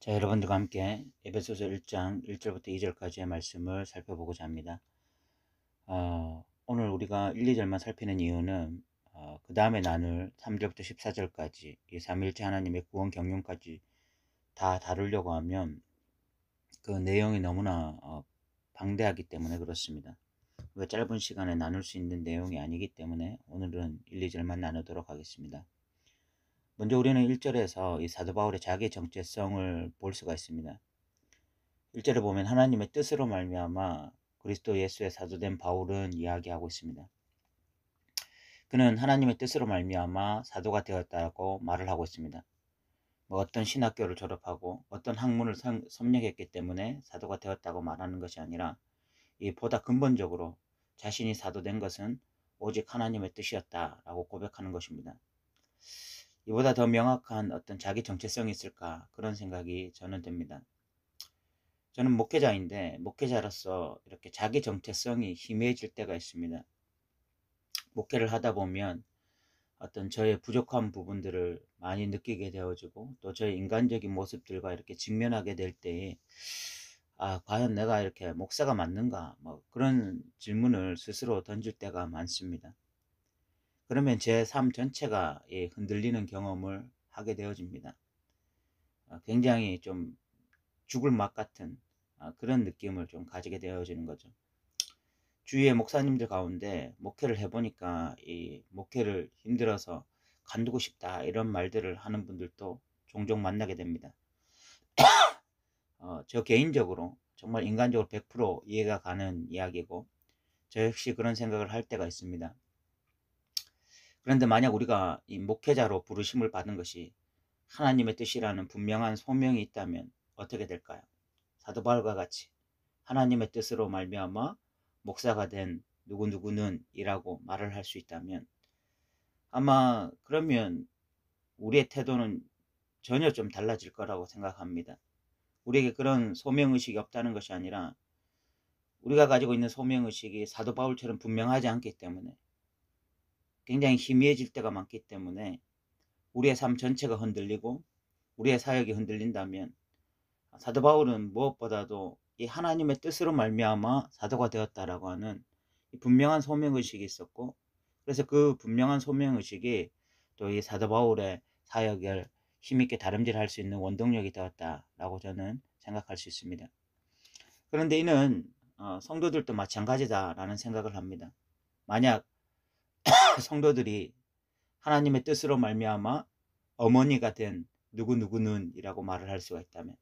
자, 여러분들과 함께 에베소서 1장 1절부터 2절까지의 말씀을 살펴보고자 합니다. 오늘 우리가 1, 2절만 살피는 이유는 그 다음에 나눌 3절부터 14절까지 이 삼위일체 하나님의 구원 경륜까지 다 다루려고 하면 그 내용이 너무나 방대하기 때문에 그렇습니다. 우리가 짧은 시간에 나눌 수 있는 내용이 아니기 때문에 오늘은 1, 2절만 나누도록 하겠습니다. 먼저 우리는 1절에서 이 사도 바울의 자기 정체성을 볼 수가 있습니다. 1절에 보면 하나님의 뜻으로 말미암아 그리스도 예수의 사도된 바울은 이야기하고 있습니다. 그는 하나님의 뜻으로 말미암아 사도가 되었다고 말을 하고 있습니다. 어떤 신학교를 졸업하고 어떤 학문을 섭렵했기 때문에 사도가 되었다고 말하는 것이 아니라 이 보다 근본적으로 자신이 사도된 것은 오직 하나님의 뜻이었다라고 고백하는 것입니다. 이보다 더 명확한 어떤 자기 정체성이 있을까 그런 생각이 저는 듭니다. 저는 목회자인데 목회자로서 이렇게 자기 정체성이 희미해질 때가 있습니다. 목회를 하다 보면 어떤 저의 부족한 부분들을 많이 느끼게 되어지고 또 저의 인간적인 모습들과 이렇게 직면하게 될 때에 과연 내가 이렇게 목사가 맞는가 그런 질문을 스스로 던질 때가 많습니다. 그러면 제 삶 전체가 흔들리는 경험을 하게 되어집니다. 굉장히 좀 죽을 맛 같은 그런 느낌을 좀 가지게 되어지는 거죠. 주위의 목사님들 가운데 목회를 해보니까 이 목회를 힘들어서 관두고 싶다 이런 말들을 하는 분들도 종종 만나게 됩니다. 저 개인적으로 정말 인간적으로 100% 이해가 가는 이야기고 저 역시 그런 생각을 할 때가 있습니다. 그런데 만약 우리가 이 목회자로 부르심을 받은 것이 하나님의 뜻이라는 분명한 소명이 있다면 어떻게 될까요? 사도 바울과 같이 하나님의 뜻으로 말미암아 목사가 된 누구누구는 이라고 말을 할 수 있다면 아마 그러면 우리의 태도는 전혀 좀 달라질 거라고 생각합니다. 우리에게 그런 소명의식이 없다는 것이 아니라 우리가 가지고 있는 소명의식이 사도 바울처럼 분명하지 않기 때문에 굉장히 희미해질 때가 많기 때문에 우리의 삶 전체가 흔들리고 우리의 사역이 흔들린다면 사도 바울은 무엇보다도 이 하나님의 뜻으로 말미암아 사도가 되었다라고 하는 분명한 소명의식이 있었고 그래서 그 분명한 소명의식이 또 이 사도 바울의 사역을 힘있게 다름질할 수 있는 원동력이 되었다라고 저는 생각할 수 있습니다. 그런데 이는 성도들도 마찬가지다라는 생각을 합니다. 만약 성도들이 하나님의 뜻으로 말미암아 어머니가 된 누구누구는 이라고 말을 할 수가 있다면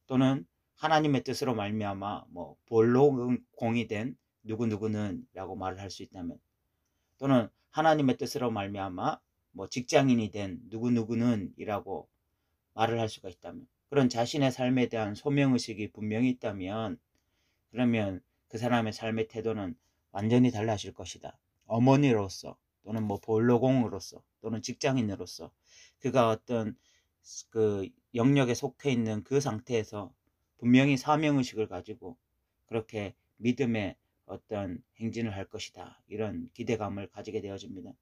또는 하나님의 뜻으로 말미암아 볼로공이 된 누구누구는 라고 말을 할 수 있다면 또는 하나님의 뜻으로 말미암아 직장인이 된 누구누구는 이라고 말을 할 수가 있다면 그런 자신의 삶에 대한 소명의식이 분명히 있다면 그러면 그 사람의 삶의 태도는 완전히 달라질 것이다. 어머니로서 또는 볼로공으로서 또는 직장인으로서 그가 어떤 그 영역에 속해 있는 그 상태에서 분명히 사명의식을 가지고 그렇게 믿음의 어떤 행진을 할 것이다. 이런 기대감을 가지게 되어집니다.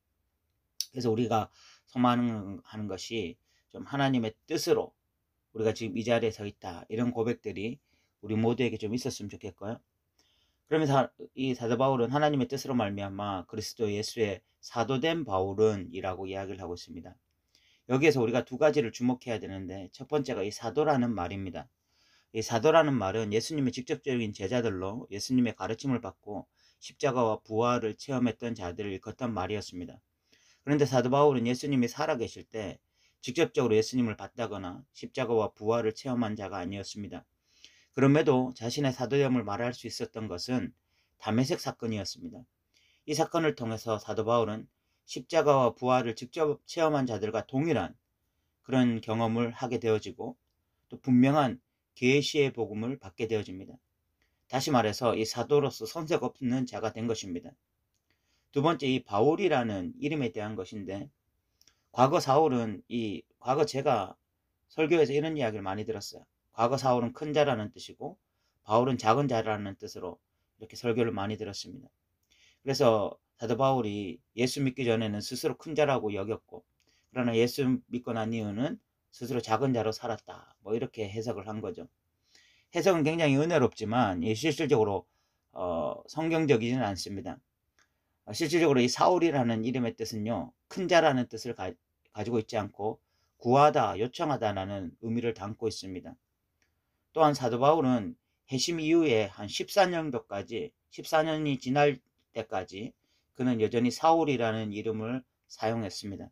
그래서 우리가 소망하는 것이 좀 하나님의 뜻으로 우리가 지금 이 자리에 서 있다. 이런 고백들이 우리 모두에게 좀 있었으면 좋겠고요. 그러면서 이 사도 바울은 하나님의 뜻으로 말미암아 그리스도 예수의 사도된 바울은 이라고 이야기를 하고 있습니다. 여기에서 우리가 두 가지를 주목해야 되는데 첫 번째가 이 사도라는 말입니다. 이 사도라는 말은 예수님의 직접적인 제자들로 예수님의 가르침을 받고 십자가와 부활을 체험했던 자들을 일컫던 말이었습니다. 그런데 사도 바울은 예수님이 살아계실 때 직접적으로 예수님을 봤다거나 십자가와 부활을 체험한 자가 아니었습니다. 그럼에도 자신의 사도됨을 말할 수 있었던 것은 다메섹 사건이었습니다. 이 사건을 통해서 사도 바울은 십자가와 부활을 직접 체험한 자들과 동일한 그런 경험을 하게 되어지고 또 분명한 계시의 복음을 받게 되어집니다. 다시 말해서 이 사도로서 손색 없는 자가 된 것입니다. 두 번째, 이 바울이라는 이름에 대한 것인데 과거 제가 설교에서 이런 이야기를 많이 들었어요. 과거 사울은 큰 자라는 뜻이고 바울은 작은 자라는 뜻으로 이렇게 설교를 많이 들었습니다. 그래서 사도 바울이 예수 믿기 전에는 스스로 큰 자라고 여겼고 그러나 예수 믿고 난 이후는 스스로 작은 자로 살았다. 뭐 이렇게 해석을 한 거죠. 해석은 굉장히 은혜롭지만 실질적으로 성경적이지는 않습니다. 실질적으로 이 사울이라는 이름의 뜻은요, 큰 자라는 뜻을 가지고 있지 않고 구하다, 요청하다라는 의미를 담고 있습니다. 또한 사도 바울은 회심 이후에 한 14년이 지날 때까지 그는 여전히 사울이라는 이름을 사용했습니다.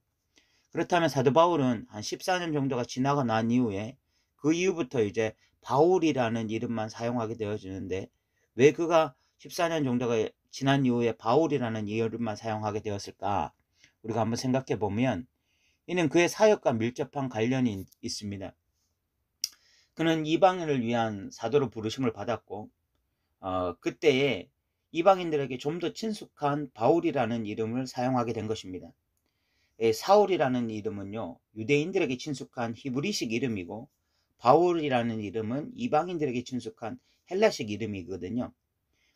그렇다면 사도 바울은 한 14년 정도가 지나고 난 이후에 그 이후부터 이제 바울이라는 이름만 사용하게 되어지는데, 왜 그가 14년 정도가 지난 이후에 바울이라는 이름만 사용하게 되었을까? 우리가 한번 생각해 보면 이는 그의 사역과 밀접한 관련이 있습니다. 그는 이방인을 위한 사도로 부르심을 받았고 그때에 이방인들에게 좀 더 친숙한 바울이라는 이름을 사용하게 된 것입니다. 사울이라는 이름은요, 유대인들에게 친숙한 히브리식 이름이고 바울이라는 이름은 이방인들에게 친숙한 헬라식 이름이거든요.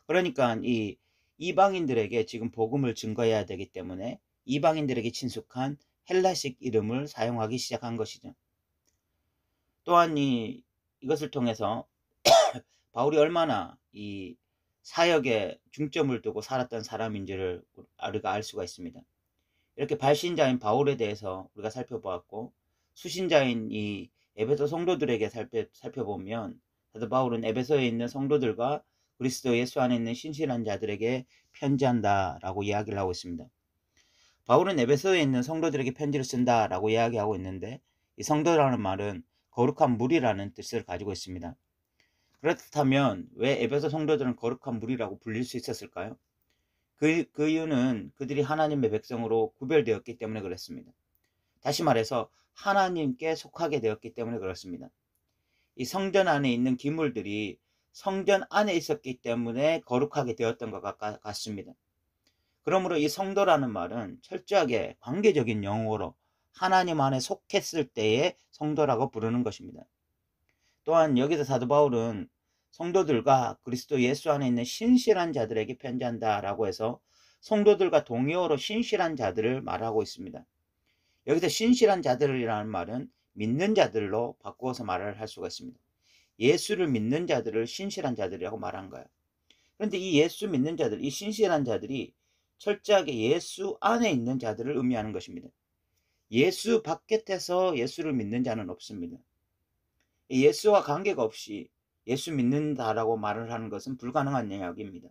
그러니까 이 이방인들에게 지금 복음을 증거해야 되기 때문에 이방인들에게 친숙한 헬라식 이름을 사용하기 시작한 것이죠. 또한 이것을 통해서 바울이 얼마나 이 사역에 중점을 두고 살았던 사람인지를 우리가 알 수가 있습니다. 이렇게 발신자인 바울에 대해서 우리가 살펴보았고, 수신자인 이 에베소 성도들에게 살펴보면 사도 바울은 에베소에 있는 성도들과 그리스도 예수 안에 있는 신실한 자들에게 편지한다라고 이야기를 하고 있습니다. 바울은 에베소에 있는 성도들에게 편지를 쓴다라고 이야기하고 있는데, 이 성도라는 말은 거룩한 무리라는 뜻을 가지고 있습니다. 그렇다면 왜 에베소 성도들은 거룩한 무리라고 불릴 수 있었을까요? 그 이유는 그들이 하나님의 백성으로 구별되었기 때문에 그렇습니다. 다시 말해서 하나님께 속하게 되었기 때문에 그렇습니다. 이 성전 안에 있는 기물들이 성전 안에 있었기 때문에 거룩하게 되었던 것 같습니다. 그러므로 이 성도라는 말은 철저하게 관계적인 용어로 하나님 안에 속했을 때의 성도라고 부르는 것입니다. 또한 여기서 사도 바울은 성도들과 그리스도 예수 안에 있는 신실한 자들에게 편지한다라고 해서 성도들과 동의어로 신실한 자들을 말하고 있습니다. 여기서 신실한 자들이라는 말은 믿는 자들로 바꾸어서 말을 할 수가 있습니다. 예수를 믿는 자들을 신실한 자들이라고 말한 거예요. 그런데 이 예수 믿는 자들, 이 신실한 자들이 철저하게 예수 안에 있는 자들을 의미하는 것입니다. 예수 밖에서 예수를 믿는 자는 없습니다. 예수와 관계가 없이 예수 믿는다라고 말을 하는 것은 불가능한 이야기입니다.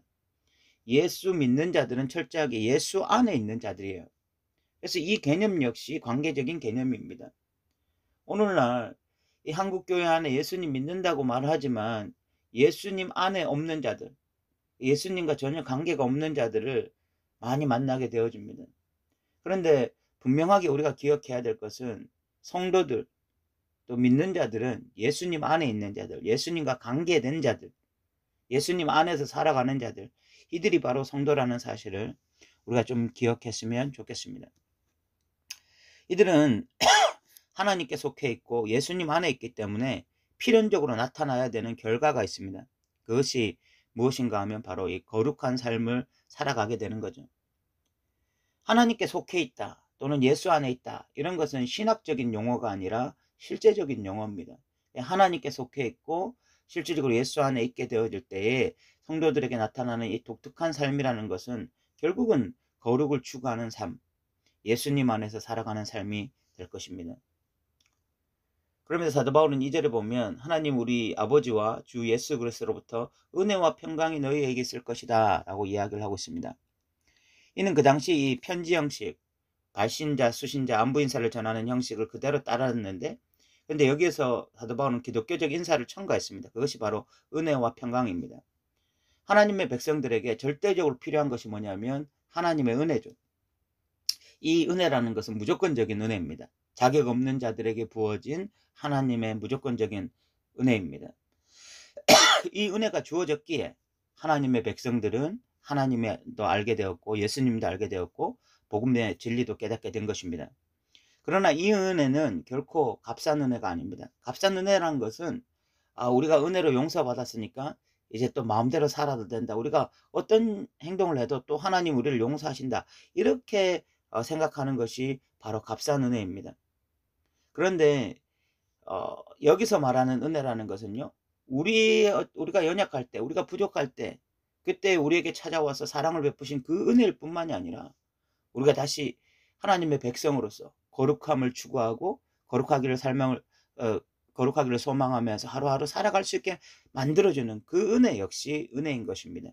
예수 믿는 자들은 철저하게 예수 안에 있는 자들이에요. 그래서 이 개념 역시 관계적인 개념입니다. 오늘날 이 한국교회 안에 예수님 믿는다고 말하지만 예수님 안에 없는 자들, 예수님과 전혀 관계가 없는 자들을 많이 만나게 되어집니다. 그런데 분명하게 우리가 기억해야 될 것은 성도들, 또 믿는 자들은 예수님 안에 있는 자들, 예수님과 관계된 자들, 예수님 안에서 살아가는 자들, 이들이 바로 성도라는 사실을 우리가 좀 기억했으면 좋겠습니다. 이들은 하나님께 속해 있고 예수님 안에 있기 때문에 필연적으로 나타나야 되는 결과가 있습니다. 그것이 무엇인가 하면 바로 이 거룩한 삶을 살아가게 되는 거죠. 하나님께 속해 있다 또는 예수 안에 있다, 이런 것은 신학적인 용어가 아니라 실제적인 용어입니다. 하나님께 속해 있고 실질적으로 예수 안에 있게 되어질 때에 성도들에게 나타나는 이 독특한 삶이라는 것은 결국은 거룩을 추구하는 삶, 예수님 안에서 살아가는 삶이 될 것입니다. 그러면서 사도 바울은 2절에 보면 하나님 우리 아버지와 주 예수 그리스도로부터 은혜와 평강이 너희에게 있을 것이다 라고 이야기를 하고 있습니다. 이는 그 당시 이 편지 형식, 발신자, 수신자, 안부 인사를 전하는 형식을 그대로 따랐는데, 근데 여기에서 사도 바울은 기독교적 인사를 첨가했습니다. 그것이 바로 은혜와 평강입니다. 하나님의 백성들에게 절대적으로 필요한 것이 뭐냐면 하나님의 은혜죠. 이 은혜라는 것은 무조건적인 은혜입니다. 자격 없는 자들에게 부어진 하나님의 무조건적인 은혜입니다. 이 은혜가 주어졌기에 하나님의 백성들은 하나님도 알게 되었고 예수님도 알게 되었고 복음의 진리도 깨닫게 된 것입니다. 그러나 이 은혜는 결코 값싼 은혜가 아닙니다. 값싼 은혜라는 것은 우리가 은혜로 용서받았으니까 이제 또 마음대로 살아도 된다, 우리가 어떤 행동을 해도 또 하나님 우리를 용서하신다, 이렇게 생각하는 것이 바로 값싼 은혜입니다. 그런데 여기서 말하는 은혜라는 것은요. 우리가 연약할 때, 우리가 부족할 때, 그때 우리에게 찾아와서 사랑을 베푸신 그 은혜일 뿐만이 아니라 우리가 다시 하나님의 백성으로서 거룩함을 추구하고 거룩하기를 살망을 어, 거룩하기를 소망하면서 하루하루 살아갈 수 있게 만들어주는 그 은혜 역시 은혜인 것입니다.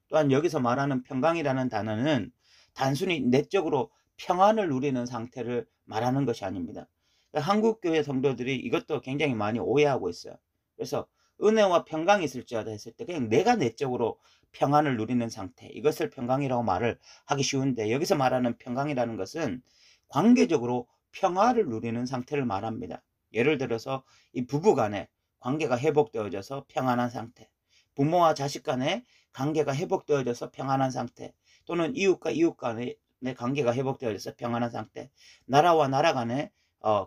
또한 여기서 말하는 평강이라는 단어는 단순히 내적으로 평안을 누리는 상태를 말하는 것이 아닙니다. 한국교회 성도들이 이것도 굉장히 많이 오해하고 있어요. 그래서 은혜와 평강이 있을지어다 했을 때 그냥 내가 내적으로 평안을 누리는 상태, 이것을 평강이라고 말을 하기 쉬운데, 여기서 말하는 평강이라는 것은 관계적으로 평화를 누리는 상태를 말합니다. 예를 들어서 이 부부 간에 관계가 회복되어져서 평안한 상태, 부모와 자식 간에 관계가 회복되어져서 평안한 상태, 또는 이웃과 이웃 간의 관계가 회복되어져서 평안한 상태, 나라와 나라 간의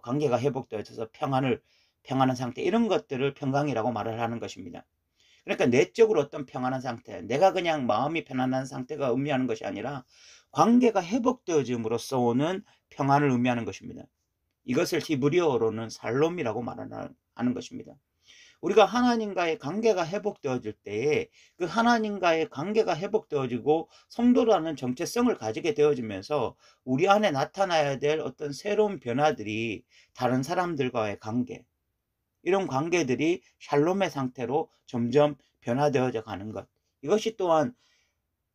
관계가 회복되어져서 평안한 상태, 이런 것들을 평강이라고 말을 하는 것입니다. 그러니까 내적으로 어떤 평안한 상태, 내가 그냥 마음이 편안한 상태가 의미하는 것이 아니라 관계가 회복되어짐으로써 오는 평안을 의미하는 것입니다. 이것을 히브리어로는 살롬이라고 말하는 것입니다. 우리가 하나님과의 관계가 회복되어질 때에 그 하나님과의 관계가 회복되어지고 성도라는 정체성을 가지게 되어지면서 우리 안에 나타나야 될 어떤 새로운 변화들이 다른 사람들과의 관계, 이런 관계들이 샬롬의 상태로 점점 변화되어져 가는 것, 이것이 또한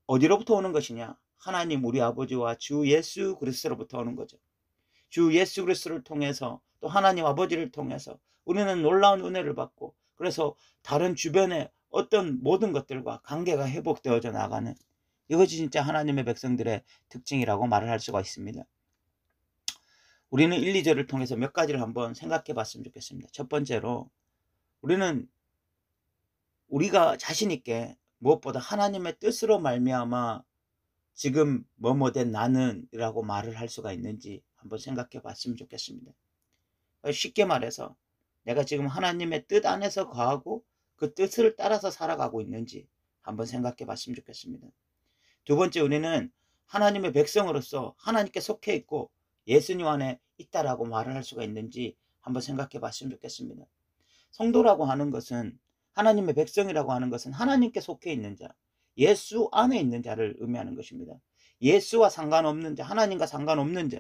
어디로부터 오는 것이냐? 하나님 우리 아버지와 주 예수 그리스도로부터 오는 거죠. 주 예수 그리스도를 통해서, 또 하나님 아버지를 통해서 우리는 놀라운 은혜를 받고, 그래서 다른 주변의 어떤 모든 것들과 관계가 회복되어져 나가는, 이것이 진짜 하나님의 백성들의 특징이라고 말을 할 수가 있습니다. 우리는 1, 2절을 통해서 몇 가지를 한번 생각해 봤으면 좋겠습니다. 첫 번째로, 우리가 자신 있게 무엇보다 하나님의 뜻으로 말미암아 지금 뭐뭐된 나는 이라고 말을 할 수가 있는지 한번 생각해 봤으면 좋겠습니다. 쉽게 말해서 내가 지금 하나님의 뜻 안에서 거하고 그 뜻을 따라서 살아가고 있는지 한번 생각해 봤으면 좋겠습니다. 두 번째, 우리는 하나님의 백성으로서 하나님께 속해 있고 예수님 안에 있다라고 말을 할 수가 있는지 한번 생각해 봤으면 좋겠습니다. 성도라고 하는 것은, 하나님의 백성이라고 하는 것은 하나님께 속해 있는 자, 예수 안에 있는 자를 의미하는 것입니다. 예수와 상관없는 자, 하나님과 상관없는 자,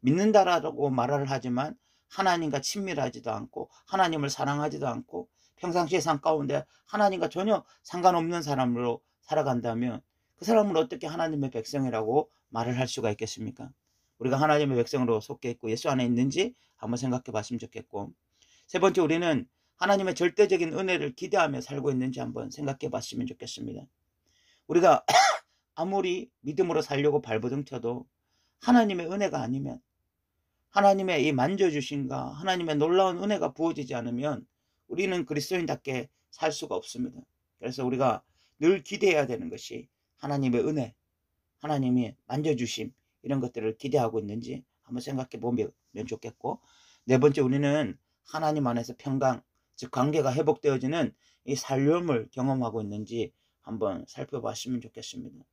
믿는다라고 말을 하지만 하나님과 친밀하지도 않고 하나님을 사랑하지도 않고 평상시의 삶 가운데 하나님과 전혀 상관없는 사람으로 살아간다면 그 사람을 어떻게 하나님의 백성이라고 말을 할 수가 있겠습니까? 우리가 하나님의 백성으로 속해 있고 예수 안에 있는지 한번 생각해 봤으면 좋겠고, 세 번째, 우리는 하나님의 절대적인 은혜를 기대하며 살고 있는지 한번 생각해 봤으면 좋겠습니다. 우리가 아무리 믿음으로 살려고 발버둥 쳐도 하나님의 은혜가 아니면, 하나님의 이 만져주심과 하나님의 놀라운 은혜가 부어지지 않으면 우리는 그리스도인답게 살 수가 없습니다. 그래서 우리가 늘 기대해야 되는 것이 하나님의 은혜, 하나님이 만져주심, 이런 것들을 기대하고 있는지 한번 생각해 보면 좋겠고, 네 번째, 우리는 하나님 안에서 평강, 즉 관계가 회복되어지는 이 살림을 경험하고 있는지 한번 살펴봤으면 좋겠습니다.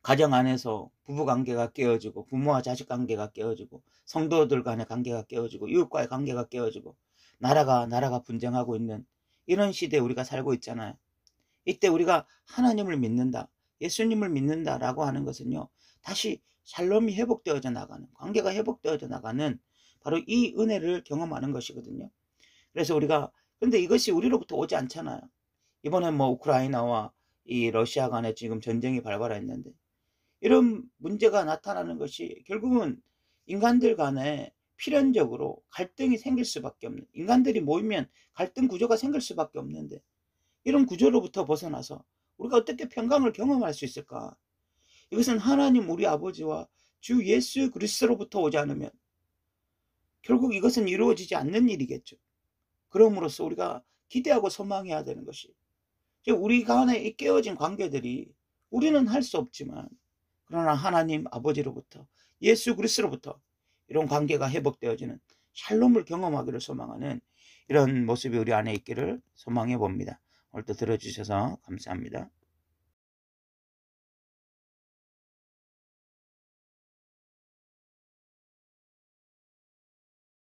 가정 안에서 부부 관계가 깨어지고, 부모와 자식 관계가 깨어지고, 성도들 간의 관계가 깨어지고, 이웃과의 관계가 깨어지고, 나라가 분쟁하고 있는 이런 시대에 우리가 살고 있잖아요. 이때 우리가 하나님을 믿는다, 예수님을 믿는다라고 하는 것은요, 다시 샬롬이 회복되어져 나가는, 관계가 회복되어져 나가는 바로 이 은혜를 경험하는 것이거든요. 그래서 근데 이것이 우리로부터 오지 않잖아요. 이번에 우크라이나와 이 러시아 간에 지금 전쟁이 발발했는데, 이런 문제가 나타나는 것이 결국은 인간들 간에 필연적으로 갈등이 생길 수밖에 없는, 인간들이 모이면 갈등 구조가 생길 수밖에 없는데, 이런 구조로부터 벗어나서 우리가 어떻게 평강을 경험할 수 있을까? 이것은 하나님 우리 아버지와 주 예수 그리스도로부터 오지 않으면 결국 이것은 이루어지지 않는 일이겠죠. 그럼으로써 우리가 기대하고 소망해야 되는 것이, 우리 간에 깨어진 관계들이 우리는 할 수 없지만 그러나 하나님 아버지로부터, 예수 그리스도로부터 이런 관계가 회복되어지는 샬롬을 경험하기를 소망하는 이런 모습이 우리 안에 있기를 소망해 봅니다. 오늘도 들어주셔서 감사합니다.